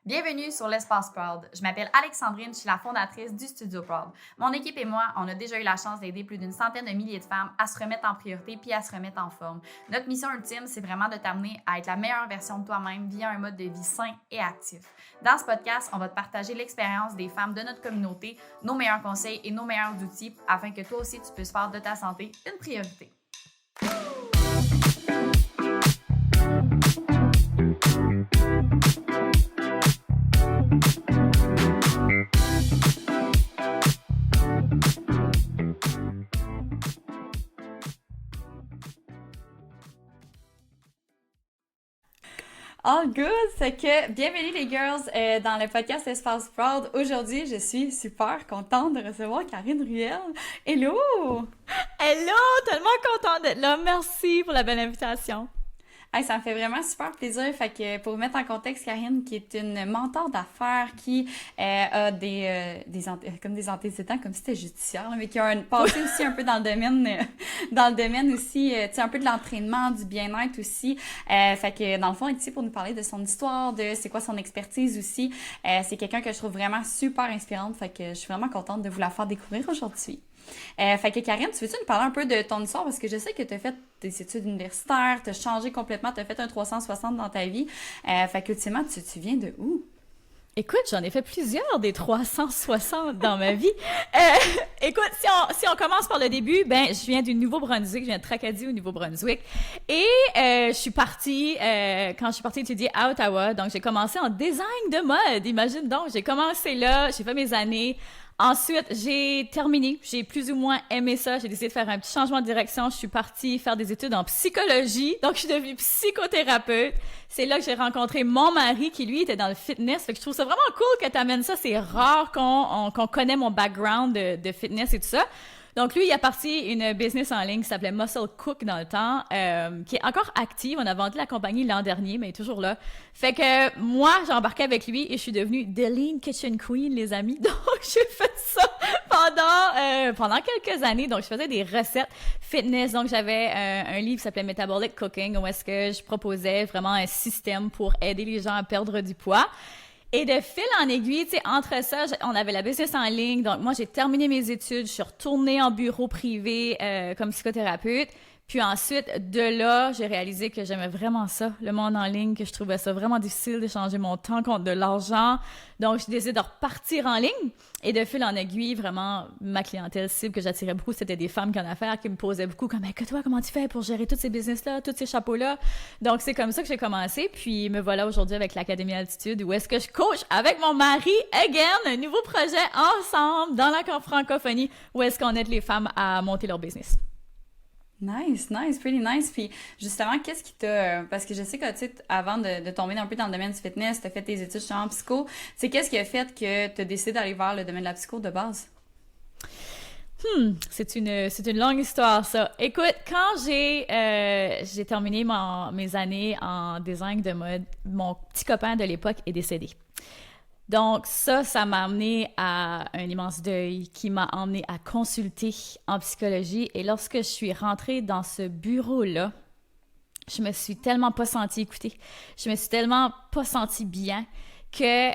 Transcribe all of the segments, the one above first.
Bienvenue sur l'Espace Proud. Je m'appelle Alexandrine, je suis la fondatrice du Studio Proud. Mon équipe et moi, on a déjà eu la chance d'aider plus d'une centaine de milliers de femmes à se remettre en priorité puis à se remettre en forme. Notre mission ultime, c'est vraiment de t'amener à être la meilleure version de toi-même via un mode de vie sain et actif. Dans ce podcast, on va te partager l'expérience des femmes de notre communauté, nos meilleurs conseils et nos meilleurs outils afin que toi aussi tu puisses faire de ta santé une priorité. All good, c'est que bienvenue les girls dans le podcast Espace Proud. Aujourd'hui, je suis super contente de recevoir Karine Ruel. Hello! Hello! Tellement contente d'être là. Merci pour la belle invitation. Hey, ça me fait vraiment super plaisir. Fait que pour mettre en contexte, Karine, qui est une mentor d'affaires, qui a comme des antécédents, comme si c'était judiciaire, mais qui a un passé aussi un peu dans le domaine aussi, tu sais, un peu de l'entraînement, du bien-être aussi. Fait que dans le fond, elle est ici pour nous parler de son histoire, de c'est quoi son expertise aussi. C'est quelqu'un que je trouve vraiment super inspirante. Fait que je suis vraiment contente de vous la faire découvrir aujourd'hui. Fait que Karine, tu veux-tu nous parler un peu de ton histoire? Parce que je sais que tu as fait des études universitaires, tu as changé complètement, tu as fait un 360 dans ta vie. Fait qu'ultimement, tu viens de où? Écoute, j'en ai fait plusieurs des 360 dans ma vie. Écoute, si on commence par le début, ben je viens du Nouveau-Brunswick, je viens de Tracadie au Nouveau-Brunswick. Et je suis partie, quand je suis partie étudier à Ottawa, donc j'ai commencé en design de mode, imagine donc. J'ai commencé là, j'ai fait mes années. Ensuite, j'ai terminé. J'ai plus ou moins aimé ça. J'ai décidé de faire un petit changement de direction. Je suis partie faire des études en psychologie. Donc, je suis devenue psychothérapeute. C'est là que j'ai rencontré mon mari qui, lui, était dans le fitness. Fait que je trouve ça vraiment cool que tu amènes ça. C'est rare qu'on connaît mon background de fitness et tout ça. Donc, lui, il a parti une business en ligne qui s'appelait Muscle Cook dans le temps, qui est encore active. On a vendu la compagnie l'an dernier, mais il est toujours là. Fait que moi, j'ai embarqué avec lui et je suis devenue The Lean Kitchen Queen, les amis. Donc, j'ai fait ça pendant quelques années. Donc, je faisais des recettes fitness. Donc, j'avais un livre qui s'appelait Metabolic Cooking, où est-ce que je proposais vraiment un système pour aider les gens à perdre du poids. Et de fil en aiguille, tu sais, entre ça, on avait la business en ligne. Donc, moi, j'ai terminé mes études. Je suis retournée en bureau privé comme psychothérapeute. Puis ensuite, de là, j'ai réalisé que j'aimais vraiment ça, le monde en ligne, que je trouvais ça vraiment difficile d'échanger mon temps contre de l'argent. Donc, j'ai décidé de repartir en ligne. Et de fil en aiguille, vraiment, ma clientèle cible que j'attirais beaucoup, c'était des femmes qui en affaires, qui me posaient beaucoup comme « que toi, comment tu fais pour gérer tous ces business-là, tous ces chapeaux-là? » Donc, c'est comme ça que j'ai commencé. Puis, me voilà aujourd'hui avec l'Académie Altitude, où est-ce que je coach avec mon mari, again, un nouveau projet ensemble dans la francophonie, où est-ce qu'on aide les femmes à monter leur business. Nice, pretty nice. Puis justement, qu'est-ce qui t'a... Parce que je sais que, tu sais, avant de tomber un peu dans le domaine du fitness, t'as fait tes études justement en psycho. Tu sais, qu'est-ce qui a fait que t'as décidé d'aller vers le domaine de la psycho de base? C'est une longue histoire, ça. Écoute, quand j'ai terminé mes années en design de mode, mon petit copain de l'époque est décédé. Donc ça m'a amené à un immense deuil qui m'a emmené à consulter en psychologie. Et lorsque je suis rentrée dans ce bureau-là, je me suis tellement pas sentie écoutée. Je me suis tellement pas sentie bien que,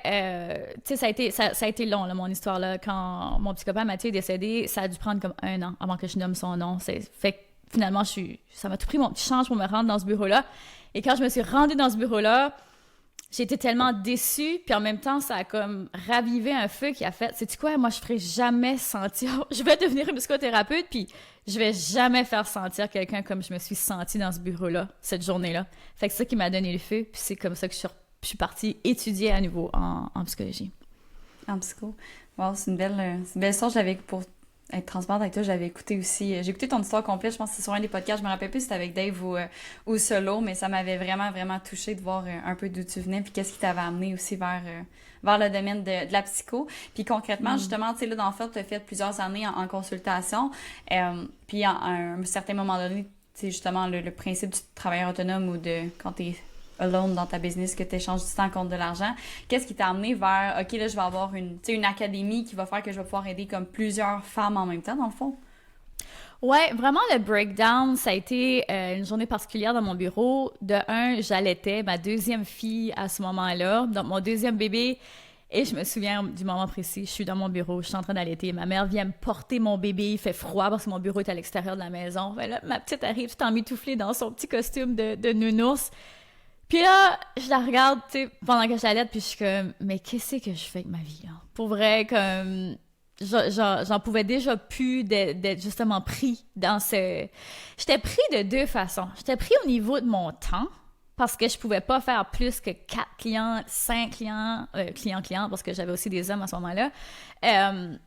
tu sais, ça a été long, là, mon histoire, là. Quand mon petit copain Mathieu est décédé, ça a dû prendre comme 1 an avant que je nomme son nom. Fait que finalement, ça m'a tout pris mon petit change pour me rendre dans ce bureau-là. Et quand je me suis rendue dans ce bureau-là, j'ai été tellement déçue, puis en même temps, ça a comme ravivé un feu qui a fait, sais-tu quoi, moi, je ferai jamais sentir, je vais devenir une psychothérapeute, puis je vais jamais faire sentir quelqu'un comme je me suis sentie dans ce bureau-là, cette journée-là. Fait que c'est ça qui m'a donné le feu, puis c'est comme ça que je suis partie étudier à nouveau en psychologie. En psycho. Wow, c'est une belle histoire. Pour être transparente avec toi, j'avais écouté aussi, j'ai écouté ton histoire complète, je pense que c'est sur un des podcasts, je me rappelle plus si c'était avec Dave ou solo, mais ça m'avait vraiment, vraiment touchée de voir un peu d'où tu venais, puis qu'est-ce qui t'avait amené aussi vers le domaine de la psycho. Puis concrètement, justement, tu sais, là, dans le fait, tu as fait plusieurs années en consultation, puis à un certain moment donné, tu sais, justement, le principe du travailleur autonome ou de quand t'es alone dans ta business, que tu échanges du temps contre de l'argent. Qu'est-ce qui t'a amené vers, OK, là, je vais avoir une académie qui va faire que je vais pouvoir aider comme plusieurs femmes en même temps, dans le fond? Ouais, vraiment, le breakdown, ça a été une journée particulière dans mon bureau. De un, j'allaitais ma deuxième fille à ce moment-là, donc mon deuxième bébé. Et je me souviens du moment précis, je suis dans mon bureau, je suis en train d'allaiter. Ma mère vient me porter mon bébé, il fait froid parce que mon bureau est à l'extérieur de la maison. Ben là, ma petite arrive tout emmitouflée dans son petit costume de nounours. Puis là, je la regarde, tu sais, pendant que je l'allaite, puis je suis comme, mais qu'est-ce que je fais avec ma vie, là? Pour vrai, comme, j'en pouvais déjà plus d'être justement pris dans ce... J'étais pris de deux façons. J'étais pris au niveau de mon temps, parce que je pouvais pas faire plus que 4 clients, 5 clients, parce que j'avais aussi des hommes à ce moment-là,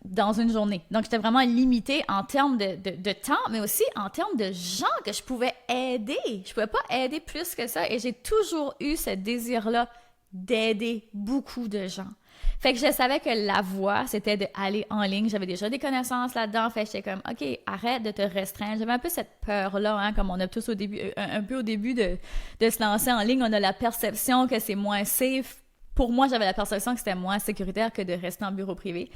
dans une journée. Donc, j'étais vraiment limitée en termes de temps, mais aussi en termes de gens que je pouvais aider. Je pouvais pas aider plus que ça, et j'ai toujours eu ce désir-là d'aider beaucoup de gens. Fait que je savais que la voie, c'était d'aller en ligne. J'avais déjà des connaissances là-dedans. Fait que j'étais comme, OK, arrête de te restreindre. J'avais un peu cette peur-là, hein, comme on a tous au début, un peu au début de se lancer en ligne. On a la perception que c'est moins safe. Pour moi, j'avais la perception que c'était moins sécuritaire que de rester en bureau privé.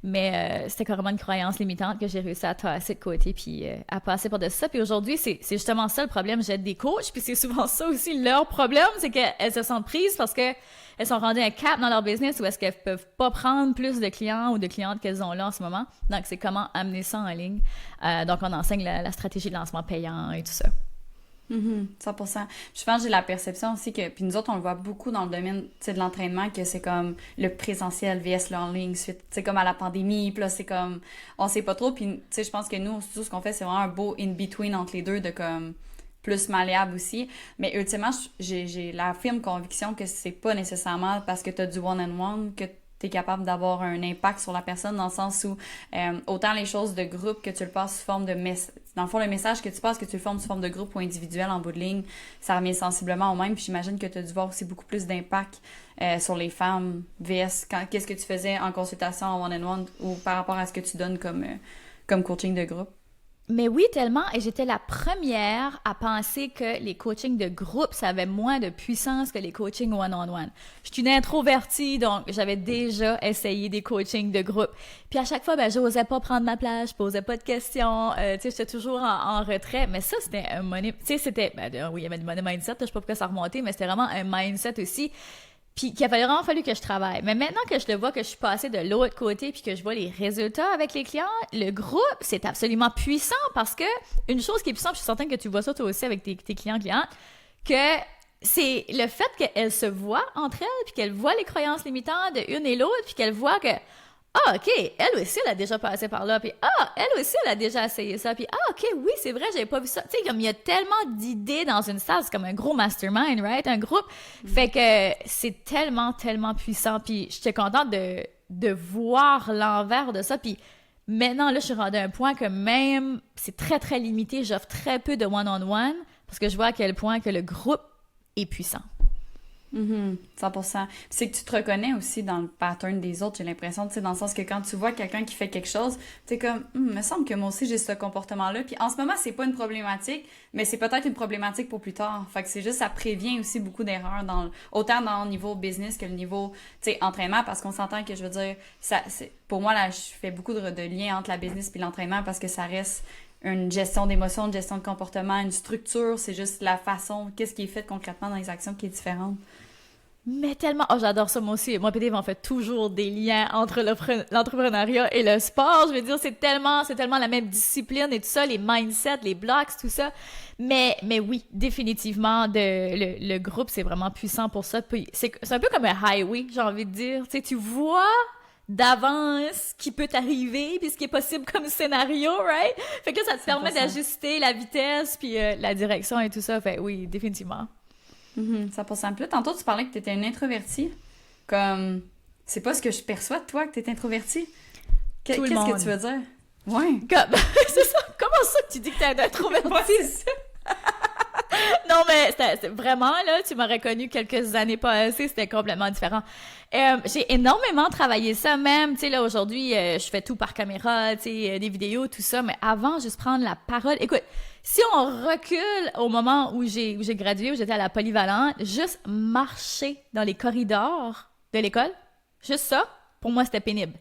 Mais c'était carrément une croyance limitante que j'ai réussi à tasser de côté puis à passer par-dessus ça. Puis aujourd'hui, c'est justement ça le problème. J'aide des coachs, puis c'est souvent ça aussi leur problème, c'est qu'elles se sentent prises parce que elles sont rendues un cap dans leur business ou est-ce qu'elles peuvent pas prendre plus de clients ou de clientes qu'elles ont là en ce moment. Donc, c'est comment amener ça en ligne. Donc, on enseigne la stratégie de lancement payant et tout ça. 100%. Je pense que j'ai la perception aussi que, puis nous autres, on le voit beaucoup dans le domaine, tu sais, de l'entraînement, que c'est comme le présentiel vs le en ligne, c'est comme à la pandémie, puis là, c'est comme, on sait pas trop, puis tu sais, je pense que nous, tout ce qu'on fait, c'est vraiment un beau in-between entre les deux, de comme, plus malléable aussi, mais ultimement, j'ai la firme conviction que c'est pas nécessairement parce que t'as du one-on-one que t'es capable d'avoir un impact sur la personne, dans le sens où autant les choses de groupe que tu le passes sous forme de message. Dans le fond, le message que tu passes, que tu le formes sous forme de groupe ou individuel en bout de ligne, ça revient sensiblement au même. Puis j'imagine que tu as dû voir aussi beaucoup plus d'impact sur les femmes vs qu'est-ce que tu faisais en consultation en one-on-one ou par rapport à ce que tu donnes comme coaching de groupe. Mais oui, tellement. Et j'étais la première à penser que les coachings de groupe, ça avait moins de puissance que les coachings one-on-one. Je suis une introvertie, donc j'avais déjà essayé des coachings de groupe. Puis à chaque fois, ben, j'osais pas prendre ma place, je posais pas de questions. Tu sais, j'étais toujours en retrait. Mais ça, c'était un money... Tu sais, c'était... Ben, oui, il y avait du money mindset, je sais pas pourquoi ça remontait, mais c'était vraiment un mindset aussi. Puis qu'il a vraiment fallu que je travaille. Mais maintenant que je le vois, que je suis passée de l'autre côté puis que je vois les résultats avec les clients, le groupe, c'est absolument puissant parce que une chose qui est puissante, je suis certaine que tu vois ça toi aussi avec tes clientes, que c'est le fait qu'elles se voient entre elles puis qu'elles voient les croyances limitantes de une et l'autre puis qu'elles voient que ah, OK, elle aussi, elle a déjà passé par là, puis ah, elle aussi, elle a déjà essayé ça, puis ah, OK, oui, c'est vrai, j'avais pas vu ça. Tu sais, comme il y a tellement d'idées dans une salle, c'est comme un gros mastermind, right? Un groupe. Fait que c'est tellement, tellement puissant, puis j'étais contente de voir l'envers de ça, puis maintenant, là, je suis rendue à un point que même, c'est très, très limité, j'offre très peu de one-on-one, parce que je vois à quel point que le groupe est puissant. 100%. Puis c'est que tu te reconnais aussi dans le pattern des autres, j'ai l'impression, tu sais, dans le sens que quand tu vois quelqu'un qui fait quelque chose, tu es comme, me semble que moi aussi j'ai ce comportement-là. Puis en ce moment, c'est pas une problématique, mais c'est peut-être une problématique pour plus tard. Fait que c'est juste, ça prévient aussi beaucoup d'erreurs autant dans le niveau business que le niveau, tu sais, entraînement, parce qu'on s'entend que, je veux dire, pour moi, là, je fais beaucoup de liens entre la business puis l'entraînement parce que ça reste une gestion d'émotions, une gestion de comportement, une structure, c'est juste la façon, qu'est-ce qui est fait concrètement dans les actions qui est différente. Mais tellement... Oh, j'adore ça, moi aussi. Moi et Dave, on fait toujours des liens entre l'entrepreneuriat et le sport. Je veux dire, c'est tellement la même discipline et tout ça, les mindsets, les blocks, tout ça. Mais oui, définitivement, le groupe, c'est vraiment puissant pour ça. Puis c'est un peu comme un highway, j'ai envie de dire. Tu sais, tu vois d'avance ce qui peut t'arriver puis ce qui est possible comme scénario, right? Fait que là, ça te permet d'ajuster la vitesse puis la direction et tout ça. Fait oui, définitivement. 100%. Puis là, tantôt, tu parlais que tu étais une introvertie. Comme, c'est pas ce que je perçois de toi, que tu es introvertie. Qu'est-ce que tu veux dire? Ouais. C'est ça. Comment ça que tu dis que tu es introvertie? Ouais, c'est ça. Non, mais c'était vraiment, là, tu m'aurais connu quelques années passées, c'était complètement différent. J'ai énormément travaillé ça même, tu sais, là, aujourd'hui, je fais tout par caméra, tu sais, des vidéos, tout ça, mais avant, juste prendre la parole. Écoute, si on recule au moment où j'ai gradué, où j'étais à la polyvalente, juste marcher dans les corridors de l'école, juste ça, pour moi, c'était pénible.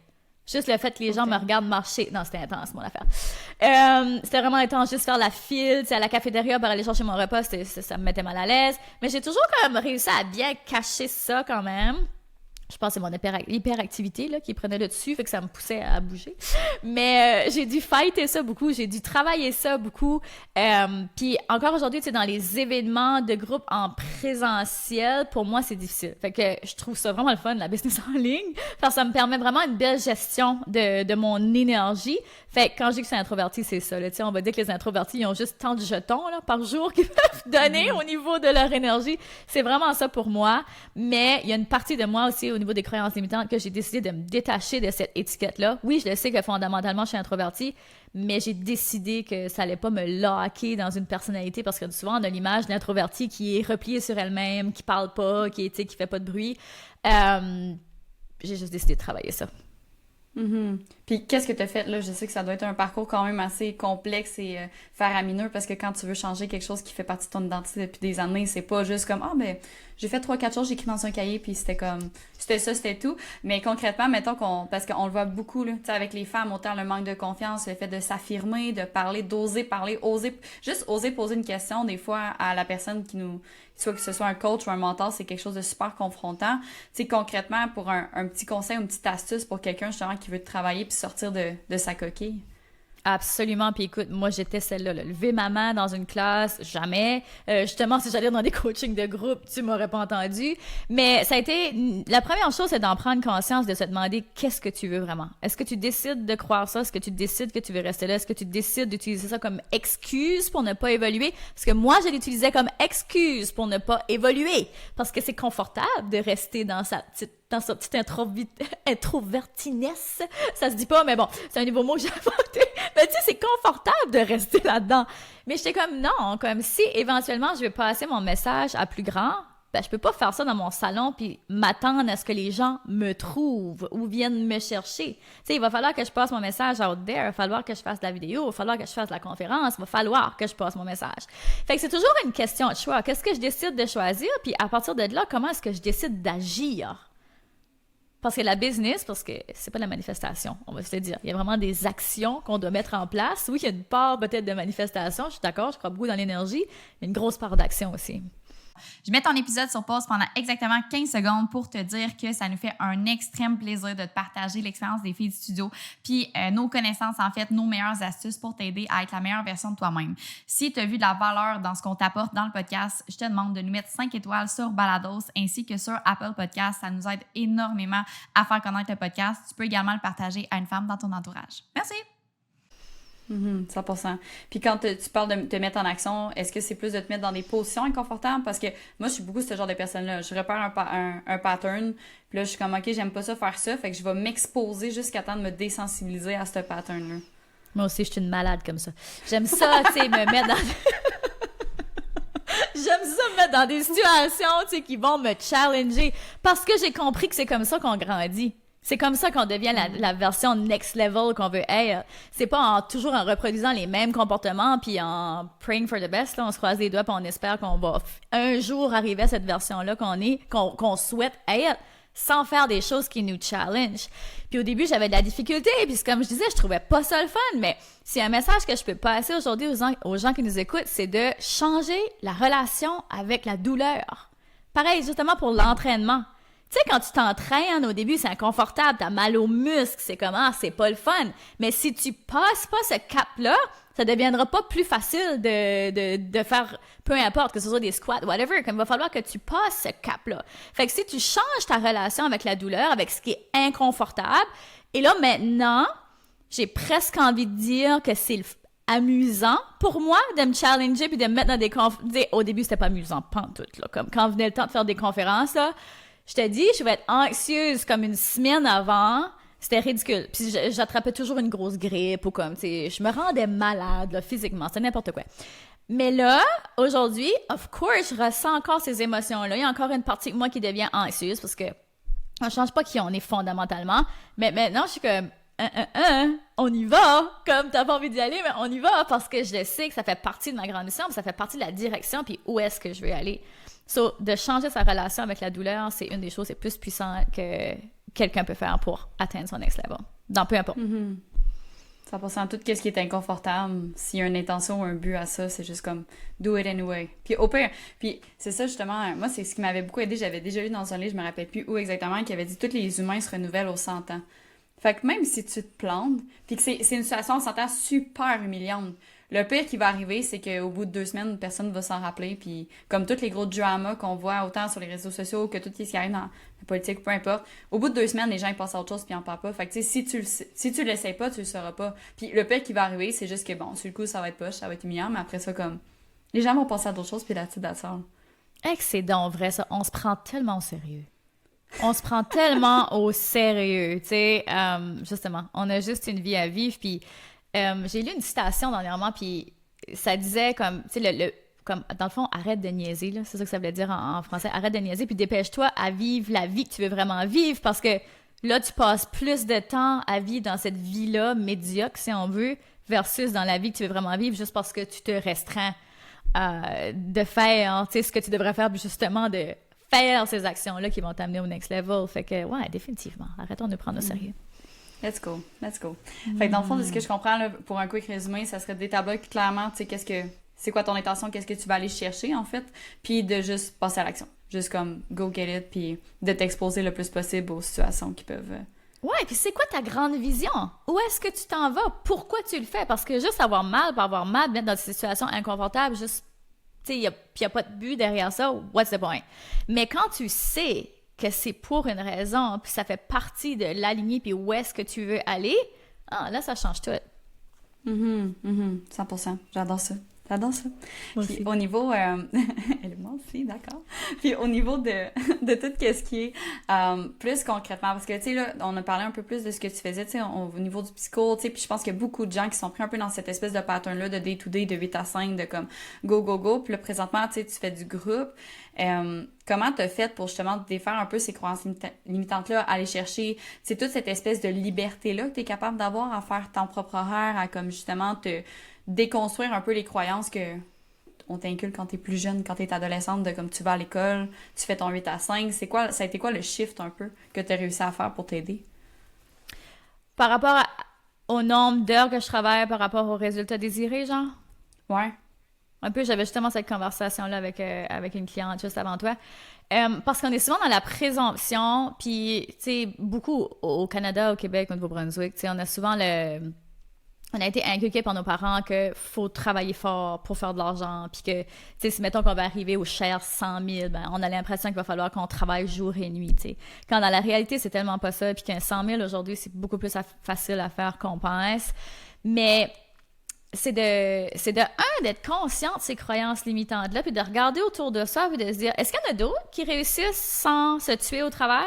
Juste le fait que les gens Ok. me regardent marcher. Non, c'était intense, mon affaire. C'était vraiment intense, juste faire la file, tu sais, à la cafétéria pour aller chercher mon repas, ça me mettait mal à l'aise. Mais j'ai toujours quand même réussi à bien cacher ça quand même. Je pense que c'est mon hyperactivité là, qui prenait le dessus, fait que ça me poussait à bouger. Mais j'ai dû fighter ça beaucoup, j'ai dû travailler ça beaucoup. Puis encore aujourd'hui, tu sais, dans les événements de groupe en présentiel, pour moi, c'est difficile. Fait que je trouve ça vraiment le fun, la business en ligne, parce que ça me permet vraiment une belle gestion de mon énergie. Fait que quand je dis que c'est introverti, c'est ça. Là, tu sais, on va dire que les introvertis, ils ont juste tant de jetons là, par jour qu'ils peuvent donner au niveau de leur énergie. C'est vraiment ça pour moi. Mais il y a une partie de moi aussi, au niveau des croyances limitantes, que j'ai décidé de me détacher de cette étiquette-là. Oui, je le sais que fondamentalement, je suis introvertie, mais j'ai décidé que ça allait pas me locker dans une personnalité parce que souvent, on a l'image de l'introvertie qui est repliée sur elle-même, qui parle pas, qui fait pas de bruit. J'ai juste décidé de travailler ça. Mhm. Puis qu'est-ce que tu as fait là? Je sais que ça doit être un parcours quand même assez complexe et faramineux parce que quand tu veux changer quelque chose qui fait partie de ton identité depuis des années, c'est pas juste comme ah ben j'ai fait 3-4 choses, j'ai écrit dans un cahier puis c'était comme c'était ça, c'était tout. Mais concrètement, mettons parce qu'on le voit beaucoup là, tu sais avec les femmes, autant le manque de confiance, le fait de s'affirmer, de parler, d'oser parler, juste oser poser une question des fois à la personne qui nous soit que ce soit un coach ou un mentor, c'est quelque chose de super confrontant. Tu sais, concrètement, pour un petit conseil, une petite astuce pour quelqu'un justement qui veut travailler puis sortir de sa coquille. Absolument. Puis écoute, moi, j'étais celle-là. Là. Lever ma main dans une classe, jamais. Justement, si j'allais dans des coachings de groupe, tu m'aurais pas entendu. Mais ça a été... La première chose, c'est d'en prendre conscience, de se demander qu'est-ce que tu veux vraiment. Est-ce que tu décides de croire ça? Est-ce que tu décides que tu veux rester là? Est-ce que tu décides d'utiliser ça comme excuse pour ne pas évoluer? Parce que moi, je l'utilisais comme excuse pour ne pas évoluer. Parce que c'est confortable de rester dans sa petite introvertinesse. Ça se dit pas, mais bon, c'est un nouveau mot que j'ai inventé. Mais tu sais, c'est confortable de rester là-dedans. Mais j'étais comme, non, comme si éventuellement je vais passer mon message à plus grand, ben je peux pas faire ça dans mon salon puis m'attendre à ce que les gens me trouvent ou viennent me chercher. Tu sais, il va falloir que je passe mon message out there, il va falloir que je fasse de la vidéo, il va falloir que je fasse de la conférence, il va falloir que je passe mon message. Fait que c'est toujours une question de choix. Qu'est-ce que je décide de choisir? Puis à partir de là, comment est-ce que je décide d'agir? Parce que la business, parce que c'est pas de la manifestation, on va se le dire. Il y a vraiment des actions qu'on doit mettre en place. Oui, il y a une part peut-être de manifestation, je suis d'accord, je crois beaucoup dans l'énergie, mais une grosse part d'action aussi. Je mets ton épisode sur pause pendant exactement 15 secondes pour te dire que ça nous fait un extrême plaisir de te partager l'expérience des filles du studio puis nos connaissances, en fait, nos meilleures astuces pour t'aider à être la meilleure version de toi-même. Si tu as vu de la valeur dans ce qu'on t'apporte dans le podcast, je te demande de nous mettre 5 étoiles sur Balados ainsi que sur Apple Podcasts. Ça nous aide énormément à faire connaître le podcast. Tu peux également le partager à une femme dans ton entourage. Merci! 100%. Puis quand tu parles de te mettre en action, est-ce que c'est plus de te mettre dans des positions inconfortables? Parce que moi, je suis beaucoup ce genre de personne-là. Je repère un pattern, puis là, je suis comme, OK, j'aime pas ça, faire ça, fait que je vais m'exposer jusqu'à temps de me désensibiliser à ce pattern-là. Moi aussi, je suis une malade comme ça. J'aime ça, tu sais, me mettre dans... J'aime ça me mettre dans des situations, tu sais, qui vont me challenger. Parce que j'ai compris que c'est comme ça qu'on grandit. C'est comme ça qu'on devient la version next level qu'on veut être. C'est pas toujours en reproduisant les mêmes comportements puis en praying for the best. Là, on se croise les doigts puis on espère qu'on va un jour arriver à cette version-là qu'on souhaite être sans faire des choses qui nous challenge. Puis au début, j'avais de la difficulté. Puis comme je disais, je trouvais pas ça le fun. Mais c'est un message que je peux passer aujourd'hui aux gens qui nous écoutent, c'est de changer la relation avec la douleur. Pareil, justement pour l'entraînement. Tu sais, quand tu t'entraînes, au début, c'est inconfortable, t'as mal aux muscles, c'est comment, c'est pas le fun. Mais si tu passes pas ce cap-là, ça deviendra pas plus facile de faire, peu importe, que ce soit des squats, whatever, comme il va falloir que tu passes ce cap-là. Fait que si tu changes ta relation avec la douleur, avec ce qui est inconfortable, et là, maintenant, j'ai presque envie de dire que c'est amusant pour moi de me challenger puis de me mettre dans des conférences. Au début, c'était pas amusant, pantoute, là. Comme quand venait le temps de faire des conférences, là, je te dis, je vais être anxieuse comme une semaine avant. C'était ridicule. Puis j'attrapais toujours une grosse grippe ou comme, tu sais, je me rendais malade, là, physiquement. C'était n'importe quoi. Mais là, aujourd'hui, of course, je ressens encore ces émotions-là. Il y a encore une partie de moi qui devient anxieuse parce que on change pas qui on est fondamentalement. Mais maintenant, je suis comme, on y va. Comme t'as pas envie d'y aller, mais on y va parce que je sais que ça fait partie de ma grande mission, puis ça fait partie de la direction, puis où est-ce que je veux aller. So, de changer sa relation avec la douleur, c'est une des choses les plus puissantes quelqu'un peut faire pour atteindre son next level, dans peu importe. 100%, tout ce qui est inconfortable, s'il y a une intention ou un but à ça, c'est juste comme do it anyway. Puis au pire, puis c'est ça justement, moi c'est ce qui m'avait beaucoup aidé, j'avais déjà lu dans un livre, je me rappelle plus où exactement, qui avait dit tous les humains se renouvellent aux 100 ans. Fait que même si tu te plantes, puis que c'est une situation, on s'entend, super humiliante, le pire qui va arriver, c'est qu'au bout de 2 semaines, personne ne va s'en rappeler, puis comme tous les gros dramas qu'on voit autant sur les réseaux sociaux que tout ce qui arrive dans la politique, peu importe, au bout de 2 semaines, les gens ils passent à autre chose puis ils en parlent pas. Fait que tu sais, si tu l'essayes pas, tu le sauras pas. Puis le pire qui va arriver, c'est juste que bon, sur le coup, ça va être poche, ça va être humiliant, mais après ça, comme, les gens vont passer à d'autres choses puis là-dessus, d'accord. C'est donc vrai, ça. On se prend tellement au sérieux. On se prend tellement au sérieux, tu sais. Justement, on a juste une vie à vivre, puis j'ai lu une citation dernièrement, puis ça disait comme, tu sais, comme, dans le fond, arrête de niaiser, là, c'est ça que ça voulait dire en français, arrête de niaiser, puis dépêche-toi à vivre la vie que tu veux vraiment vivre, parce que là, tu passes plus de temps à vivre dans cette vie-là, médiocre, si on veut, versus dans la vie que tu veux vraiment vivre, juste parce que tu te restreins de faire, tu sais, ce que tu devrais faire, justement, de faire ces actions-là qui vont t'amener au next level. Fait que, ouais, définitivement, arrêtons de prendre au sérieux. Let's go. Fait que dans le fond, de ce que je comprends, là, pour un quick résumé, ça serait d'établir clairement, tu sais, c'est quoi ton intention, qu'est-ce que tu vas aller chercher, en fait, puis de juste passer à l'action. Juste comme, go get it, puis de t'exposer le plus possible aux situations qui peuvent... Ouais, puis c'est quoi ta grande vision? Où est-ce que tu t'en vas? Pourquoi tu le fais? Parce que juste avoir mal, mettre dans des situations inconfortables, juste, tu sais, il n'y a pas de but derrière ça, what's the point? Mais quand tu sais que c'est pour une raison, puis ça fait partie de l'aligner, puis où est-ce que tu veux aller, là, ça change tout. 100%. J'adore ça. Moi Puis aussi. au niveau... moi aussi, d'accord. Puis au niveau de tout ce qui est plus concrètement, parce que, tu sais, là, on a parlé un peu plus de ce que tu faisais, tu sais, au niveau du psycho, tu sais, puis je pense qu'il y a beaucoup de gens qui sont pris un peu dans cette espèce de pattern-là de day-to-day, de 8 à 5, de comme go, go, go. Puis là, présentement, tu sais, tu fais du groupe. Comment t'as fait pour justement défaire un peu ces croyances limitantes-là, aller chercher, c'est toute cette espèce de liberté-là que t'es capable d'avoir à faire ton propre horaire, à comme justement te déconstruire un peu les croyances que on t'inculque quand t'es plus jeune, quand t'es adolescente, de comme tu vas à l'école, tu fais ton 8 à 5, ça a été quoi le shift un peu que t'as réussi à faire pour t'aider? Par rapport au nombre d'heures que je travaille, par rapport aux résultats désirés, genre? Ouais. Un peu, j'avais justement cette conversation-là avec une cliente juste avant toi. Parce qu'on est souvent dans la présomption, puis, tu sais, beaucoup au Canada, au Québec, au Nouveau-Brunswick, tu sais, on a souvent on a été inculqués par nos parents qu'il faut travailler fort pour faire de l'argent, puis que, tu sais, si mettons qu'on va arriver au cher 100 000, ben, on a l'impression qu'il va falloir qu'on travaille jour et nuit, tu sais. Quand dans la réalité, c'est tellement pas ça, puis qu'un 100 000 aujourd'hui, c'est beaucoup plus facile à faire qu'on pense. Mais c'est d'être conscient de ces croyances limitantes-là, puis de regarder autour de ça, puis de se dire, est-ce qu'il y en a d'autres qui réussissent sans se tuer au travail?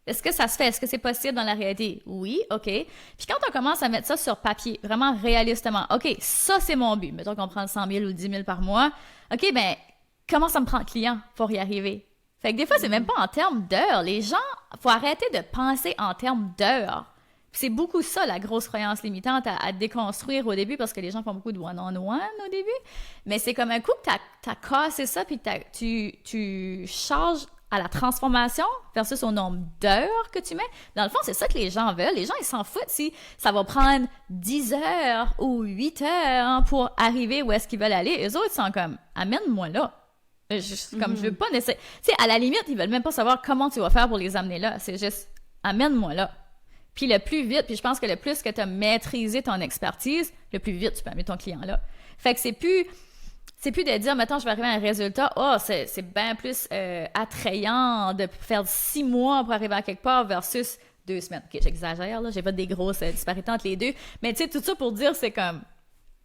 Est-ce que ça se fait? Est-ce que c'est possible dans la réalité? Oui, OK. Puis quand on commence à mettre ça sur papier, vraiment réalistement, OK, ça c'est mon but. Mettons qu'on prend 100 000 ou 10 000 par mois. OK, ben, comment ça me prend de clients pour y arriver? Fait que des fois, c'est même pas en termes d'heures. Les gens, faut arrêter de penser en termes d'heures. C'est beaucoup ça, la grosse croyance limitante à déconstruire au début, parce que les gens font beaucoup de one-on-one au début. Mais c'est comme un coup que t'as cassé ça, puis tu charges à la transformation versus au nombre d'heures que tu mets. Dans le fond, c'est ça que les gens veulent. Les gens, ils s'en foutent si ça va prendre 10 heures ou 8 heures pour arriver où est-ce qu'ils veulent aller. Eux autres, ils sont comme, amène-moi là. Comme je veux pas nécessairement... Tu sais, à la limite, ils veulent même pas savoir comment tu vas faire pour les amener là. C'est juste, amène-moi là. Puis le plus vite, puis je pense que le plus que tu as maîtrisé ton expertise, le plus vite tu peux amener ton client là. Fait que c'est plus de dire, mettons, je vais arriver à un résultat, c'est bien plus attrayant de faire 6 mois pour arriver à quelque part versus 2 semaines. OK, j'exagère, là, j'ai pas des grosses disparités entre les deux, mais tu sais, tout ça pour dire, c'est comme,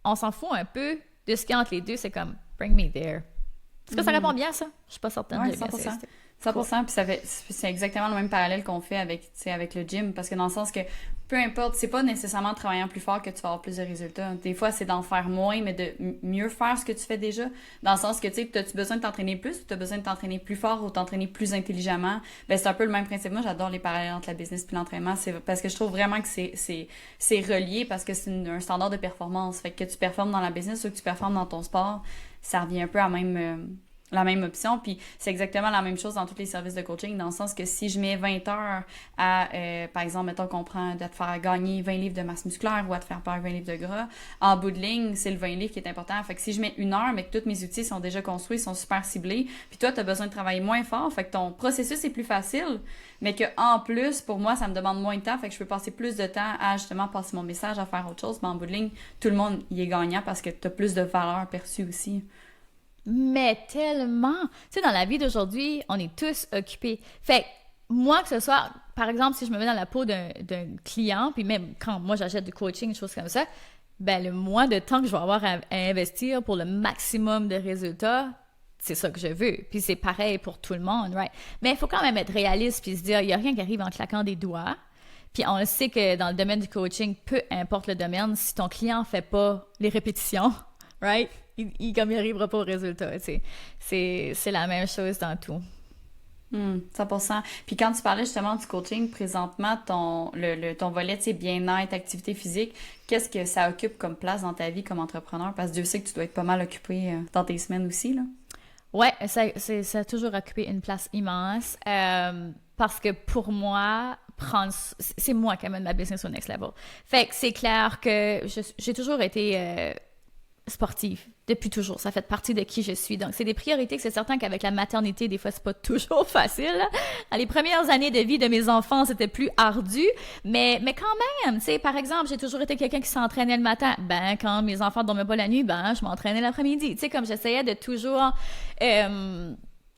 on s'en fout un peu de ce qu'il y a entre les deux, c'est comme, bring me there. Est-ce que ça répond bien à ça? Je suis pas certaine. Ouais, 100%. 100%, puis c'est exactement le même parallèle qu'on fait avec le gym, parce que dans le sens que peu importe, c'est pas nécessairement en travaillant plus fort que tu vas avoir plus de résultats. Des fois, c'est d'en faire moins, mais de mieux faire ce que tu fais déjà. Dans le sens que, tu sais, as-tu besoin de t'entraîner plus ou t'as besoin de t'entraîner plus fort ou t'entraîner plus intelligemment? Ben, c'est un peu le même principe. Moi, j'adore les parallèles entre la business et l'entraînement. C'est parce que je trouve vraiment que c'est relié, parce que c'est un standard de performance. Fait que tu performes dans la business ou que tu performes dans ton sport, ça revient un peu à même la même option. Puis c'est exactement la même chose dans tous les services de coaching, dans le sens que si je mets 20 heures à, par exemple, mettons qu'on prend de te faire gagner 20 livres de masse musculaire ou à te faire perdre 20 livres de gras, en bout de ligne, c'est le 20 livres qui est important. Fait que si je mets 1 heure, mais que tous mes outils sont déjà construits, sont super ciblés, puis toi, tu as besoin de travailler moins fort, fait que ton processus est plus facile, mais que en plus, pour moi, ça me demande moins de temps, fait que je peux passer plus de temps à justement passer mon message, à faire autre chose, mais en bout de ligne, tout le monde y est gagnant parce que tu as plus de valeur perçue aussi. Mais tellement! Tu sais, dans la vie d'aujourd'hui, on est tous occupés. Fait que moi, que ce soit, par exemple, si je me mets dans la peau d'un client, puis même quand moi j'achète du coaching, des choses comme ça, ben le moins de temps que je vais avoir à investir pour le maximum de résultats, c'est ça que je veux. Puis c'est pareil pour tout le monde, right? Mais il faut quand même être réaliste puis se dire, il n'y a rien qui arrive en claquant des doigts. Puis on le sait que dans le domaine du coaching, peu importe le domaine, si ton client ne fait pas les répétitions, right? Il arrivera pas au résultat, tu sais. C'est la même chose dans tout. 100%. Puis quand tu parlais justement du coaching, présentement, ton volet, tu sais, bien-être, activité physique, qu'est-ce que ça occupe comme place dans ta vie comme entrepreneur? Parce que Dieu sait que tu dois être pas mal occupé dans tes semaines aussi, là. Ouais, ça a toujours occupé une place immense. Parce que pour moi, c'est moi qui amène ma business au next level. Fait que c'est clair que j'ai toujours été sportive, depuis toujours. Ça fait partie de qui je suis. Donc, c'est des priorités que c'est certain qu'avec la maternité, des fois, c'est pas toujours facile. Dans les premières années de vie de mes enfants, c'était plus ardu, mais quand même, tu sais, par exemple, j'ai toujours été quelqu'un qui s'entraînait le matin. Ben, quand mes enfants dormaient pas la nuit, ben, je m'entraînais l'après-midi. Tu sais, comme j'essayais de toujours, tu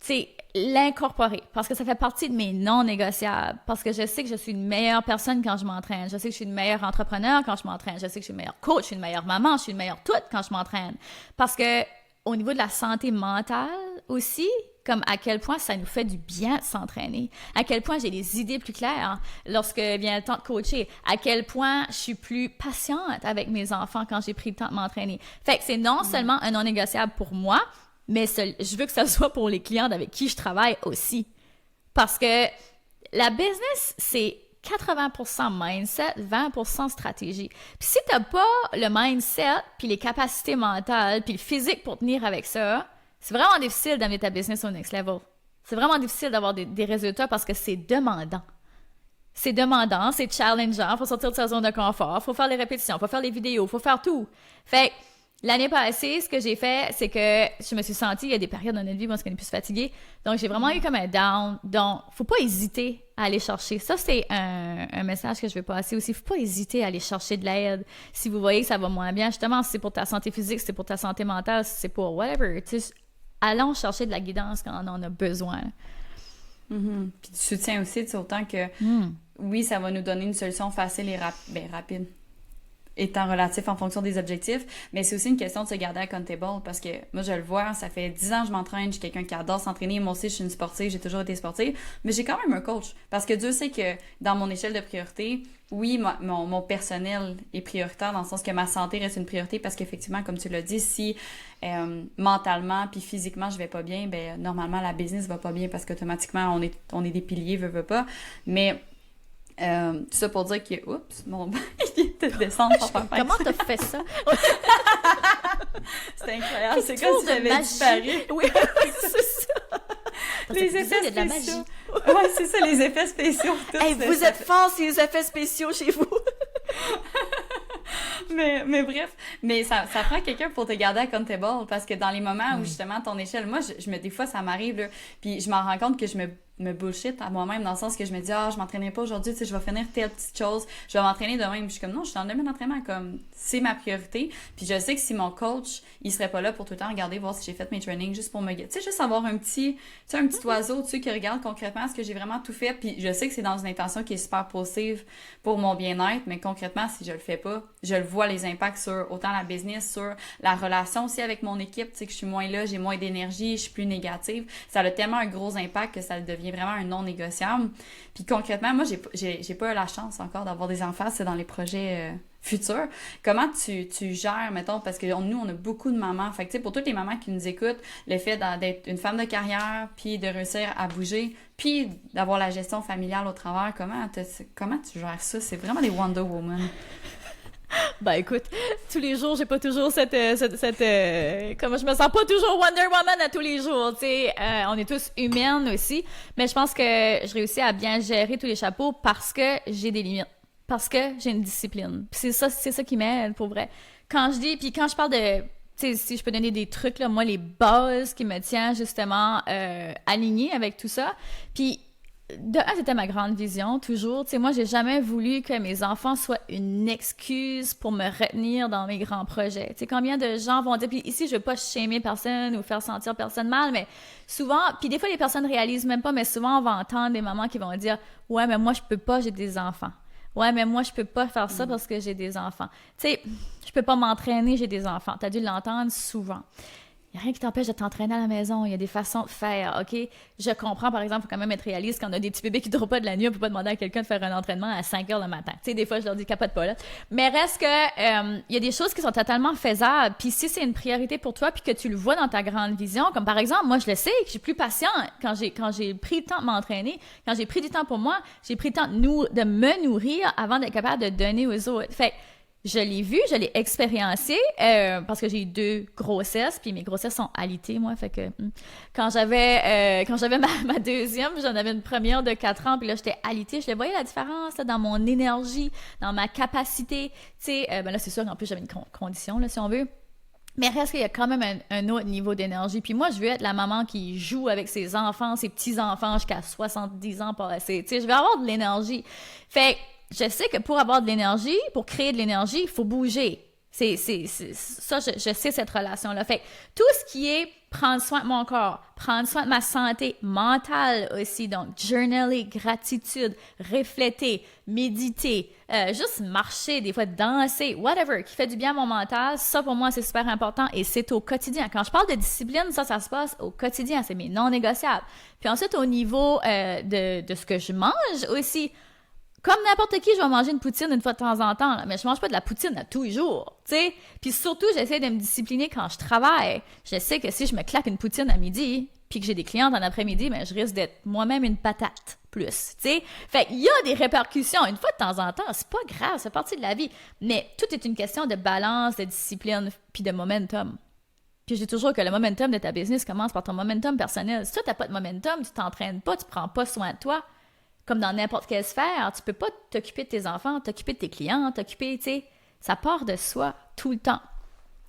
sais, l'incorporer, parce que ça fait partie de mes non négociables, parce que je sais que je suis une meilleure personne quand je m'entraîne, je sais que je suis une meilleure entrepreneur quand je m'entraîne, je sais que je suis une meilleure coach, je suis une meilleure maman, je suis une meilleure toute quand je m'entraîne, parce que au niveau de la santé mentale aussi, comme à quel point ça nous fait du bien de s'entraîner, à quel point j'ai des idées plus claires lorsque vient le temps de coacher, à quel point je suis plus patiente avec mes enfants quand j'ai pris le temps de m'entraîner. Fait que c'est non seulement un non négociable pour moi, mais je veux que ça soit pour les clients avec qui je travaille aussi. Parce que la business, c'est 80% mindset, 20% stratégie. Puis si t'as pas le mindset, puis les capacités mentales, puis le physique pour tenir avec ça, c'est vraiment difficile d'amener ta business au next level. C'est vraiment difficile d'avoir des résultats parce que c'est demandant. C'est demandant, c'est challengeant, faut sortir de sa zone de confort, faut faire les répétitions, faut faire les vidéos, faut faire tout. Fait que l'année passée, ce que j'ai fait, c'est que je me suis sentie, il y a des périodes dans notre vie où on est plus fatigué. Donc, j'ai vraiment eu comme un down. Donc, faut pas hésiter à aller chercher. Ça, c'est un message que je vais passer aussi. Faut pas hésiter à aller chercher de l'aide. Si vous voyez que ça va moins bien, justement, si c'est pour ta santé physique, si c'est pour ta santé mentale, si c'est pour whatever, tu sais, allons chercher de la guidance quand on en a besoin. Puis du soutien aussi, tu sais, autant que, oui, ça va nous donner une solution facile et rapide. Étant relatif en fonction des objectifs, mais c'est aussi une question de se garder accountable parce que moi je le vois, ça fait 10 ans que je m'entraîne, je suis quelqu'un qui adore s'entraîner, moi aussi je suis une sportive, j'ai toujours été sportive, mais j'ai quand même un coach parce que Dieu sait que dans mon échelle de priorité, oui, mon personnel est prioritaire dans le sens que ma santé reste une priorité parce qu'effectivement, comme tu l'as dit, si mentalement puis physiquement je vais pas bien, ben normalement la business va pas bien parce qu'automatiquement on est des piliers, veut pas, mais tout ça pour dire que, oups, mon bain il vient de descendre. Comment t'as fait ça? C'est incroyable, c'est comme si j'avais disparu. Oui, c'est ça. Les effets spéciaux. Ouais, c'est ça, les effets spéciaux. Hey, vous êtes forts, ces effets spéciaux chez vous. mais bref, mais ça prend quelqu'un pour te garder accountable parce que dans les moments où justement ton échelle, moi, des fois ça m'arrive, là, puis je m'en rends compte que je me bullshit à moi-même dans le sens que je me dis je m'entraînerai pas aujourd'hui, tu sais, je vais finir telle petite chose, je vais m'entraîner demain, puis je suis comme non, je suis dans le domaine d'entraînement, comme c'est ma priorité, puis je sais que si mon coach il serait pas là pour tout le temps regarder voir si j'ai fait mes trainings juste pour me tu sais, juste avoir un petit oiseau dessus qui regarde concrètement est-ce que j'ai vraiment tout fait, puis je sais que c'est dans une intention qui est super positive pour mon bien-être, mais concrètement si je le fais pas, je le vois les impacts sur autant la business, sur la relation aussi avec mon équipe, tu sais, que je suis moins là, j'ai moins d'énergie, je suis plus négative, ça a tellement un gros impact que ça devient vraiment un non négociable. Puis concrètement, moi, j'ai pas eu la chance encore d'avoir des enfants, c'est dans les projets futurs. Comment tu gères, mettons, parce que nous, on a beaucoup de mamans. Fait que, tu sais, pour toutes les mamans qui nous écoutent, le fait d'être une femme de carrière, puis de réussir à bouger, puis d'avoir la gestion familiale au travers, comment tu gères ça? C'est vraiment des Wonder Woman. Ben écoute, tous les jours, j'ai pas toujours comme je me sens pas toujours Wonder Woman à tous les jours, tu sais. On est tous humaines aussi, mais je pense que je réussis à bien gérer tous les chapeaux parce que j'ai des limites, parce que j'ai une discipline. Puis c'est ça qui m'aide, pour vrai. Quand je parle de, tu sais, si je peux donner des trucs, là, moi, les bases qui me tiennent justement alignée avec tout ça. Puis de un, c'était ma grande vision, toujours. Tu sais, moi, j'ai jamais voulu que mes enfants soient une excuse pour me retenir dans mes grands projets. Tu sais, combien de gens vont dire, puis ici, je veux pas shamer personne ou faire sentir personne mal, mais souvent, puis des fois, les personnes réalisent même pas, mais souvent, on va entendre des mamans qui vont dire, ouais, mais moi, je peux pas, j'ai des enfants. Ouais, mais moi, je peux pas faire ça parce que j'ai des enfants. Tu sais, je peux pas m'entraîner, j'ai des enfants. T'as dû l'entendre souvent. Il n'y a rien qui t'empêche de t'entraîner à la maison. Il y a des façons de faire, OK? Je comprends, par exemple, il faut quand même être réaliste quand on a des petits bébés qui ne dorment pas de la nuit, on ne peut pas demander à quelqu'un de faire un entraînement à 5 heures le matin. Tu sais, des fois, je leur dis capote pas, là. Mais reste que, il y a des choses qui sont totalement faisables. Puis si c'est une priorité pour toi, puis que tu le vois dans ta grande vision, comme par exemple, moi, je le sais, que je suis plus patient quand j'ai pris le temps de m'entraîner, quand j'ai pris du temps pour moi, j'ai pris le temps de me nourrir avant d'être capable de donner aux autres. Fait je l'ai vu, je l'ai expériencé parce que j'ai eu 2 grossesses, puis mes grossesses sont alitées, moi, fait que quand j'avais ma deuxième, j'en avais une première de 4 ans, puis là, j'étais alitée, je voyais la différence là, dans mon énergie, dans ma capacité, tu sais, ben là, c'est sûr qu'en plus, j'avais une condition, là, si on veut. Mais reste qu'il y a quand même un autre niveau d'énergie. Puis moi, je veux être la maman qui joue avec ses enfants, ses petits-enfants jusqu'à 70 ans passés. Tu sais, je veux avoir de l'énergie. Fait je sais que pour avoir de l'énergie, pour créer de l'énergie, il faut bouger. C'est ça, je sais cette relation-là. Fait tout ce qui est prendre soin de mon corps, prendre soin de ma santé mentale aussi, donc journaler, gratitude, refléter, méditer, juste marcher, des fois danser, whatever, qui fait du bien à mon mental, ça pour moi c'est super important et c'est au quotidien. Quand je parle de discipline, ça se passe au quotidien, c'est mes non négociables. Puis ensuite au niveau de ce que je mange aussi, comme n'importe qui, je vais manger une poutine une fois de temps en temps, là, mais je mange pas de la poutine à tous les jours, tu sais. Puis surtout, j'essaie de me discipliner quand je travaille. Je sais que si je me claque une poutine à midi, puis que j'ai des clientes en après-midi, ben je risque d'être moi-même une patate plus, tu sais. Fait qu'il y a des répercussions. Une fois de temps en temps, c'est pas grave, c'est partie de la vie. Mais tout est une question de balance, de discipline, puis de momentum. Puis je dis toujours que le momentum de ta business commence par ton momentum personnel. Si toi, t'as pas de momentum, tu t'entraînes pas, tu prends pas soin de toi, comme dans n'importe quelle sphère, tu peux pas t'occuper de tes enfants, t'occuper de tes clients, t'occuper, tu sais, ça part de soi tout le temps.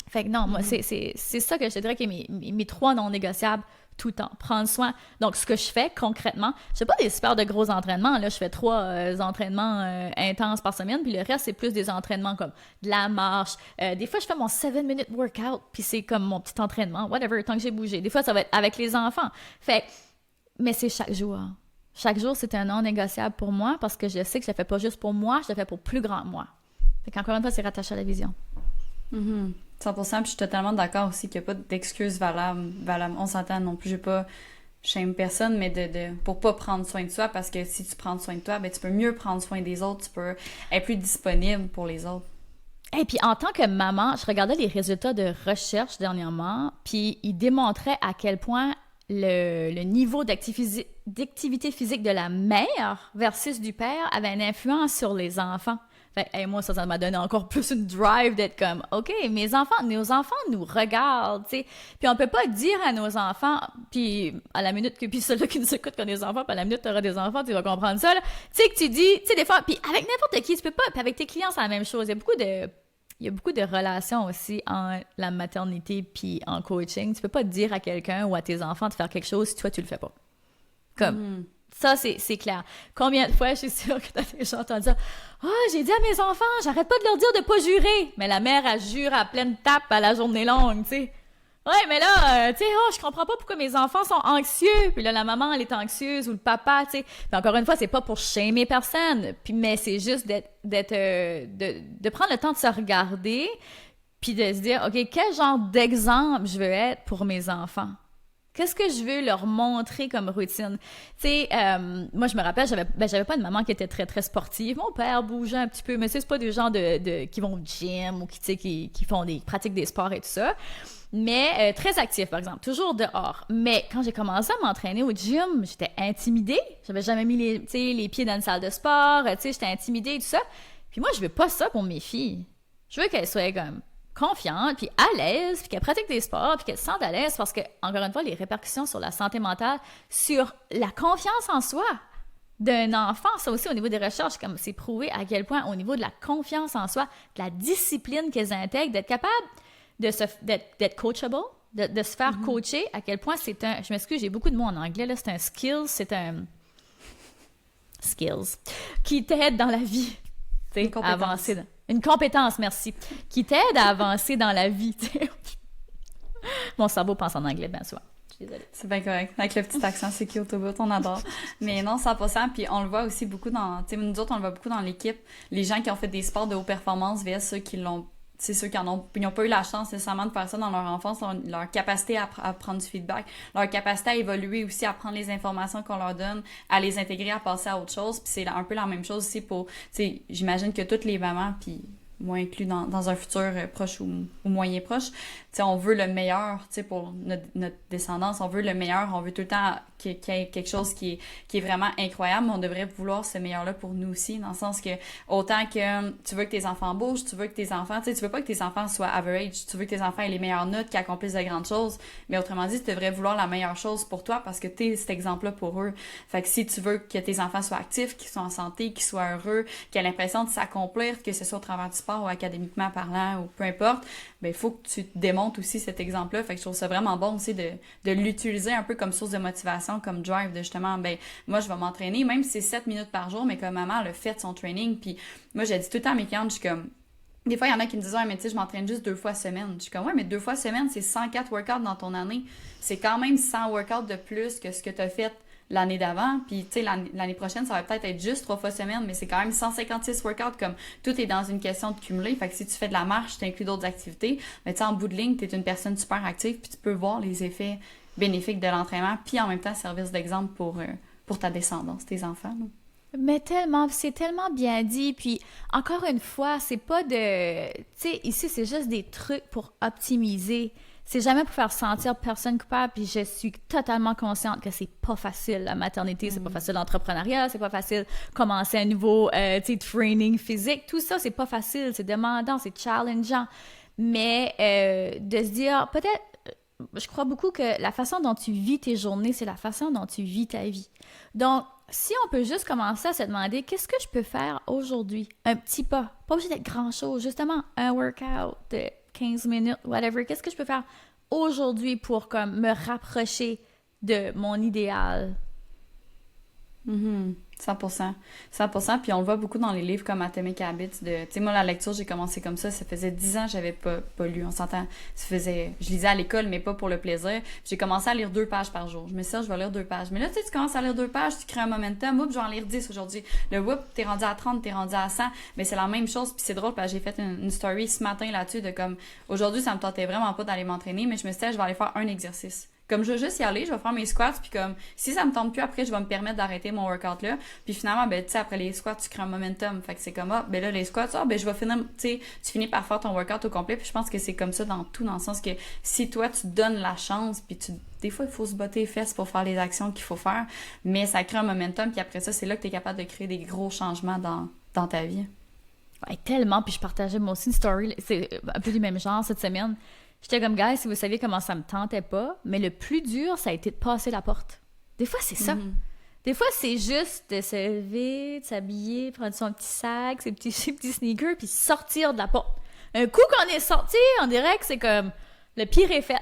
Fait que non, moi, c'est ça que je te dirais qui est mes 3 non négociables tout le temps. Prendre soin. Donc, ce que je fais concrètement, je fais pas des super de gros entraînements. Là, je fais 3 entraînements intenses par semaine, puis le reste, c'est plus des entraînements comme de la marche. Des fois, je fais mon 7-minute workout, puis c'est comme mon petit entraînement, whatever, tant que j'ai bougé. Des fois, ça va être avec les enfants. Fait mais c'est chaque jour. Chaque jour, c'est un non négociable pour moi parce que je sais que je le fais pas juste pour moi, je le fais pour plus grand moi. Fait qu'encore une fois, c'est rattaché à la vision. 100%, puis je suis totalement d'accord aussi qu'il n'y a pas d'excuses valables. On s'entend non plus, j'ai pas shame personne, mais pour pas prendre soin de soi, parce que si tu prends soin de toi, ben tu peux mieux prendre soin des autres, tu peux être plus disponible pour les autres. Et puis en tant que maman, je regardais les résultats de recherche dernièrement, puis ils démontraient à quel point le niveau d'activité physique de la mère versus du père avait une influence sur les enfants. Fait, moi, ça m'a donné encore plus une drive d'être comme, OK, nos enfants nous regardent, tu sais. Puis on peut pas dire à nos enfants, puis à la minute puis ceux-là qui nous écoutent qui ont des enfants, puis à la minute tu auras des enfants, tu vas comprendre ça, là. Tu sais, que tu dis, tu sais, des fois, puis avec n'importe qui, tu peux pas, puis avec tes clients, c'est la même chose. Il y a beaucoup de relations aussi en la maternité puis en coaching. Tu peux pas dire à quelqu'un ou à tes enfants de faire quelque chose si toi, tu le fais pas. Comme, ça, c'est clair. Combien de fois, je suis sûre que t'as déjà entendu ça? « Ah, j'ai dit à mes enfants, j'arrête pas de leur dire de pas jurer. » Mais la mère, elle jure à pleine tape à la journée longue, tu sais. Ouais, mais là, tu sais, je comprends pas pourquoi mes enfants sont anxieux. Puis là, la maman, elle est anxieuse ou le papa, tu sais. Puis encore une fois, c'est pas pour shamer personne. Puis, mais c'est juste de prendre le temps de se regarder puis de se dire, OK, quel genre d'exemple je veux être pour mes enfants? Qu'est-ce que je veux leur montrer comme routine? Tu sais, moi, je me rappelle, j'avais pas une maman qui était très, très sportive. Mon père bougeait un petit peu, mais c'est pas des gens qui vont au gym ou qui pratiquent des sports et tout ça. Mais très actif, par exemple, toujours dehors. Mais quand j'ai commencé à m'entraîner au gym, j'étais intimidée. J'avais jamais mis les pieds dans une salle de sport. Tu sais, j'étais intimidée et tout ça. Puis moi, je veux pas ça pour mes filles. Je veux qu'elle soit comme confiante, puis à l'aise, puis qu'elle pratique des sports, puis qu'elle se sente à l'aise parce que, encore une fois, les répercussions sur la santé mentale, sur la confiance en soi d'un enfant, ça aussi au niveau des recherches, comme c'est prouvé à quel point au niveau de la confiance en soi, de la discipline qu'elles intègrent, d'être capable d'être coachable, de se faire coacher, à quel point c'est un, je m'excuse, j'ai beaucoup de mots en anglais, là, c'est un skills, qui t'aide dans la vie, tu sais, à avancer. Une compétence, merci, qui t'aide à avancer dans la vie, tu sais. Mon cerveau pense en anglais, bien souvent. Je suis désolée. C'est bien correct. Avec le petit accent, c'est cute au bout, on adore. Mais non, 100%. Puis on le voit aussi beaucoup dans... Tu sais, nous autres, on le voit beaucoup dans l'équipe. Les gens qui ont fait des sports de haute performance vs ceux qui l'ont... C'est ceux qui n'ont pas eu la chance nécessairement de faire ça dans leur enfance, leur capacité à prendre du feedback, leur capacité à évoluer aussi, à prendre les informations qu'on leur donne, à les intégrer, à passer à autre chose. Puis c'est un peu la même chose aussi pour... Tu sais, j'imagine que toutes les mamans, puis moi inclus dans un futur proche ou moyen proche, tu sais, on veut le meilleur, tu sais, pour notre descendance, on veut le meilleur, on veut tout le temps qu'il y ait quelque chose qui est vraiment incroyable, mais on devrait vouloir ce meilleur-là pour nous aussi, dans le sens que autant que tu veux que tes enfants bougent, tu veux que tes enfants, tu sais, tu veux pas que tes enfants soient average, tu veux que tes enfants aient les meilleures notes, qu'ils accomplissent de grandes choses, mais autrement dit, tu devrais vouloir la meilleure chose pour toi parce que t'es cet exemple-là pour eux. Fait que si tu veux que tes enfants soient actifs, qu'ils soient en santé, qu'ils soient heureux, qu'ils aient l'impression de s'accomplir, que ce soit au travers du sport ou académiquement parlant ou peu importe, ben il faut que tu te démontres aussi cet exemple-là. Fait que je trouve ça vraiment bon aussi de l'utiliser un peu comme source de motivation, comme drive, de justement, ben moi je vais m'entraîner, même si c'est 7 minutes par jour, mais comme maman elle a fait son training, puis moi j'ai dit tout le temps à mes clientes, je suis comme... Des fois, il y en a qui me disent « Ouais, mais tu sais, je m'entraîne juste 2 fois semaine. » Je suis comme « Ouais, mais 2 fois semaine, c'est 104 workouts dans ton année. C'est quand même 100 workouts de plus que ce que tu as fait l'année d'avant. Puis, tu sais, l'année prochaine, ça va peut-être être juste 3 fois semaine, mais c'est quand même 156 workouts. Comme tout est dans une question de cumuler. Fait que si tu fais de la marche, tu inclus d'autres activités. Mais tu sais, en bout de ligne, tu es une personne super active, puis tu peux voir les effets bénéfiques de l'entraînement, puis en même temps, servir d'exemple pour ta descendance, tes enfants. Là. Mais tellement, c'est tellement bien dit. Puis, encore une fois, c'est pas de... Tu sais, ici, c'est juste des trucs pour optimiser. C'est jamais pour faire sentir personne coupable. Puis, je suis totalement consciente que c'est pas facile, la maternité. C'est pas facile l'entrepreneuriat. C'est pas facile commencer un nouveau, tu sais, training physique. Tout ça, c'est pas facile. C'est demandant, c'est challengeant. Mais de se dire, peut-être... Je crois beaucoup que la façon dont tu vis tes journées, c'est la façon dont tu vis ta vie. Donc, si on peut juste commencer à se demander qu'est-ce que je peux faire aujourd'hui? Un petit pas. Pas obligé d'être grand-chose. Justement, un workout de 15 minutes, whatever. Qu'est-ce que je peux faire aujourd'hui pour comme, me rapprocher de mon idéal? 100%. 100%. Puis on le voit beaucoup dans les livres comme Atomic Habits. Tu sais, moi, la lecture, j'ai commencé comme ça. Ça faisait 10 ans que j'avais pas lu. On s'entend. Je lisais à l'école, mais pas pour le plaisir. J'ai commencé à lire 2 pages par jour. Je me suis dit, je vais lire 2 pages. Mais là, tu sais, tu commences à lire 2 pages, tu crées un momentum. Oups, je vais en lire 10 aujourd'hui. Le whoop, t'es rendu à 30, t'es rendu à 100. Mais c'est la même chose. Puis c'est drôle parce que j'ai fait une story ce matin là-dessus de comme, aujourd'hui, ça me tentait vraiment pas d'aller m'entraîner, mais je me suis dit, je vais aller faire un exercice. Comme je veux juste y aller, je vais faire mes squats, puis comme, si ça me tente plus, après, je vais me permettre d'arrêter mon workout là. Puis finalement, ben, tu sais, après les squats, tu crées un momentum. Fait que c'est comme, ben là, les squats, ben, je vais finir, tu sais, tu finis par faire ton workout au complet. Puis je pense que c'est comme ça dans tout, dans le sens que si toi, tu te donnes la chance, puis des fois, il faut se botter les fesses pour faire les actions qu'il faut faire, mais ça crée un momentum, puis après ça, c'est là que tu es capable de créer des gros changements dans ta vie. Ouais, tellement. Puis je partageais moi aussi une story, c'est un peu du même genre cette semaine. J'étais comme, guys, si vous saviez comment ça me tentait pas, mais le plus dur, ça a été de passer la porte. Des fois, c'est ça. Des fois, c'est juste de se lever, de s'habiller, prendre son petit sac, ses petits sneakers, puis sortir de la porte. Un coup qu'on est sorti, on dirait que c'est comme, le pire est fait.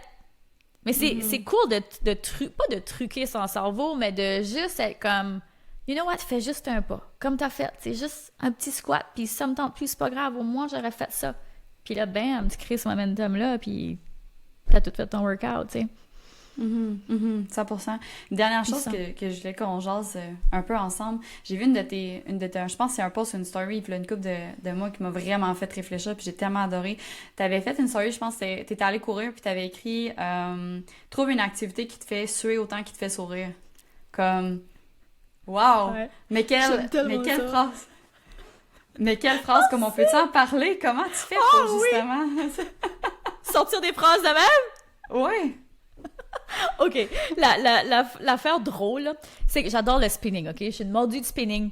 Mais c'est cool pas de truquer son cerveau, mais de juste être comme, you know what, fais juste un pas. Comme t'as fait, c'est juste un petit squat, puis ça me tente plus, c'est pas grave, au moins j'aurais fait ça. Puis là, bam, tu crées ce momentum-là, puis t'as tout fait ton workout, tu sais. 100%. Dernière chose que je voulais qu'on jase un peu ensemble, j'ai vu une de tes je pense que c'est un post ou une story, puis là, une couple de mois qui m'a vraiment fait réfléchir, puis j'ai tellement adoré. T'avais fait une story, je pense que t'étais allé courir, puis t'avais écrit trouve une activité qui te fait suer autant qu'il te fait sourire. Comme, wow! Ouais. Mais quelle phrase! Mais quelle phrase, comme on peut-tu en parler? Comment tu fais pour justement... Sortir des phrases de même? Oui! OK. L'affaire drôle, c'est que j'adore le spinning, OK? Je suis une mordue de spinning.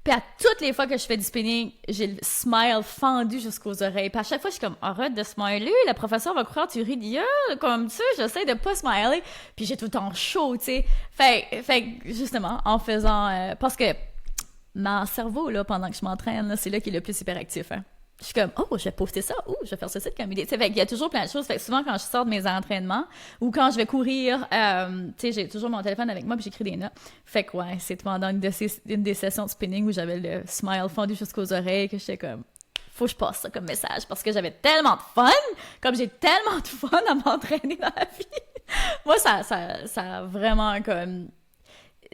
Puis à toutes les fois que je fais du spinning, j'ai le smile fendu jusqu'aux oreilles. Puis à chaque fois, je suis comme, arrête de smiler, la professeure va croire que tu ris d'hier, comme ça, j'essaie de pas smiler. Puis j'ai tout le temps chaud, tu sais. Fait que, justement, en faisant... parce que mon cerveau, là, pendant que je m'entraîne, là, c'est là qu'il est le plus hyperactif, hein. Je suis comme, oh, je vais poster ça, je vais faire ceci comme idée. Tu sais, fait qu'il y a toujours plein de choses. Fait que souvent, quand je sors de mes entraînements ou quand je vais courir, tu sais, j'ai toujours mon téléphone avec moi puis j'écris des notes. Fait que, ouais, c'est pendant une des sessions de spinning où j'avais le smile fondu jusqu'aux oreilles que j'étais comme, faut que je passe ça comme message parce que j'avais tellement de fun, comme j'ai tellement de fun à m'entraîner dans la vie. Moi, ça a vraiment comme...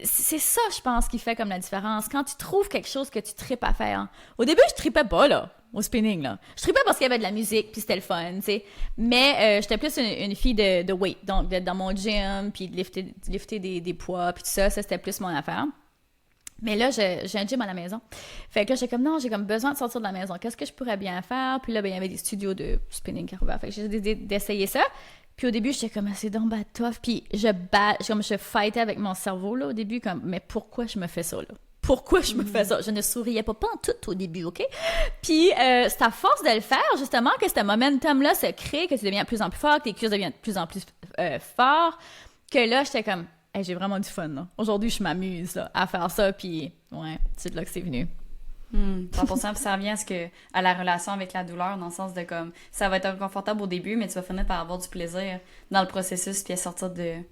C'est ça, je pense, qui fait comme la différence. Quand tu trouves quelque chose que tu tripes à faire. Au début, je tripais pas, là, au spinning, là. Je tripais parce qu'il y avait de la musique, puis c'était le fun, tu sais. Mais j'étais plus une fille de weight, donc d'être dans mon gym, puis de lifter des poids, puis tout ça, c'était plus mon affaire. Mais là, j'ai un gym à la maison. Fait que j'étais comme, non, j'ai comme besoin de sortir de la maison. Qu'est-ce que je pourrais bien faire? Puis là, ben, il y avait des studios de spinning qui arrivaient. Fait que j'ai décidé d'essayer ça. Puis au début, j'étais comme, c'est donc tough. Puis je fightais avec mon cerveau, là, au début, comme, mais pourquoi je me fais ça, là? Pourquoi je me fais ça? Je ne souriais pas en tout au début, OK? Puis c'est à force de le faire, justement, que ce momentum-là se crée, que tu deviens de plus en plus fort, que tes cuisses deviennent de plus en plus forts, que là, j'étais comme, hey, j'ai vraiment du fun, là. Aujourd'hui, je m'amuse, là, à faire ça, puis ouais, c'est de là que c'est venu. 100%, puis ça revient à la relation avec la douleur, dans le sens de comme, ça va être inconfortable au début, mais tu vas finir par avoir du plaisir dans le processus, puis à sortir de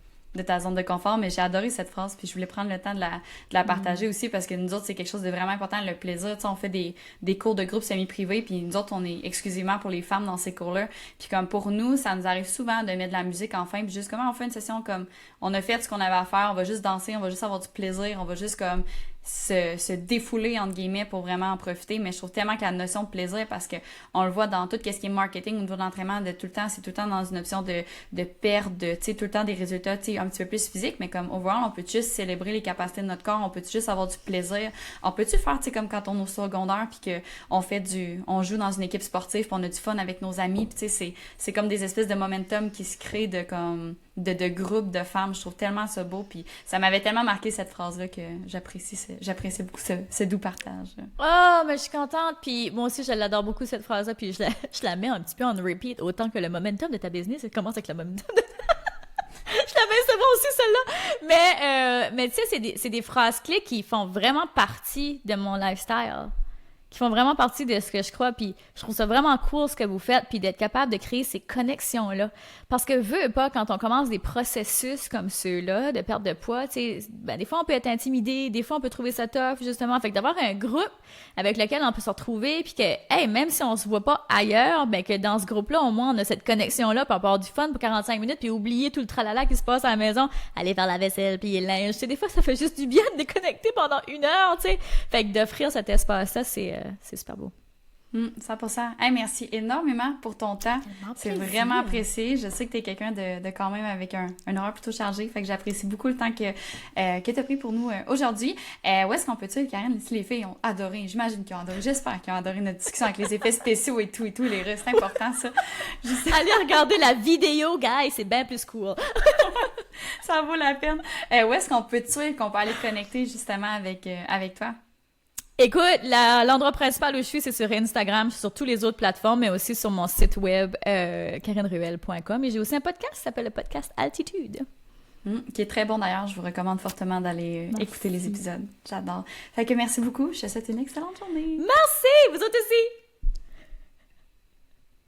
ta zone de confort. Mais j'ai adoré cette phrase, puis je voulais prendre le temps de la partager aussi, parce que nous autres, c'est quelque chose de vraiment important, le plaisir. Tu sais, on fait des cours de groupe semi-privés, puis nous autres, on est exclusivement pour les femmes dans ces cours-là. Puis comme pour nous, ça nous arrive souvent de mettre de la musique en fin, puis juste comment on fait une session comme, on a fait ce qu'on avait à faire, on va juste danser, on va juste avoir du plaisir, on va juste comme se défouler entre guillemets pour vraiment en profiter. Mais je trouve tellement que la notion de plaisir, parce que on le voit dans tout ce qui est marketing au niveau de l'entraînement, de tout le temps, c'est tout le temps dans une option de perte, de, tu sais, tout le temps des résultats, tu sais, un petit peu plus physiques, mais comme overall, on peut juste célébrer les capacités de notre corps, on peut juste avoir du plaisir, on peut-tu faire, tu sais, comme quand on est au secondaire puis que on joue dans une équipe sportive puis on a du fun avec nos amis, puis tu sais, c'est comme des espèces de momentum qui se créent de comme de groupes de femmes. Je trouve tellement ça beau, puis ça m'avait tellement marqué cette phrase-là que j'apprécie beaucoup ce doux partage. Oh, mais je suis contente, puis moi aussi, je l'adore beaucoup, cette phrase-là, puis je la mets un petit peu en repeat, autant que le momentum de ta business, ça commence avec le momentum de... Je l'avais, c'est bon aussi, celle-là! Mais tu sais, c'est des phrases clés qui font vraiment partie de mon lifestyle, qui font vraiment partie de ce que je crois, puis je trouve ça vraiment cool ce que vous faites, puis d'être capable de créer ces connexions-là. Parce que veux pas, quand on commence des processus comme ceux-là, de perte de poids, tu sais, ben, des fois on peut être intimidé, des fois on peut trouver ça tough, justement. Fait que d'avoir un groupe avec lequel on peut se retrouver, puis que, hey, même si on se voit pas ailleurs, ben que dans ce groupe-là, au moins on a cette connexion-là, puis on peut avoir du fun pour 45 minutes, puis oublier tout le tralala qui se passe à la maison, aller faire la vaisselle, plier le linge. Tu sais, des fois ça fait juste du bien de déconnecter pendant 1 heure, tu sais. Fait que d'offrir cet espace-là, c'est super beau. 100%. Hey, merci énormément pour ton temps. C'est vraiment apprécié. Je sais que tu es quelqu'un de quand même avec un horaire plutôt chargé. Fait que j'apprécie beaucoup le temps que tu as pris pour nous aujourd'hui. Où est-ce qu'on peut dire, Karen, si les filles ont adoré, j'imagine qu'ils ont adoré, j'espère qu'ils ont adoré notre discussion avec les effets spéciaux et tout, les restes, c'est important ça. Allez regarder la vidéo, guys, c'est bien plus cool. Ça vaut la peine. Où est-ce qu'on peut dire qu'on peut aller connecter justement avec toi? Écoute, l'endroit principal où je suis, c'est sur Instagram, je suis sur toutes les autres plateformes, mais aussi sur mon site web, karenruel.com. Et j'ai aussi un podcast qui s'appelle le podcast Altitude. Qui est très bon d'ailleurs. Je vous recommande fortement d'aller écouter les épisodes. J'adore. Fait que merci beaucoup. Je te souhaite une excellente journée. Merci! Vous autres aussi!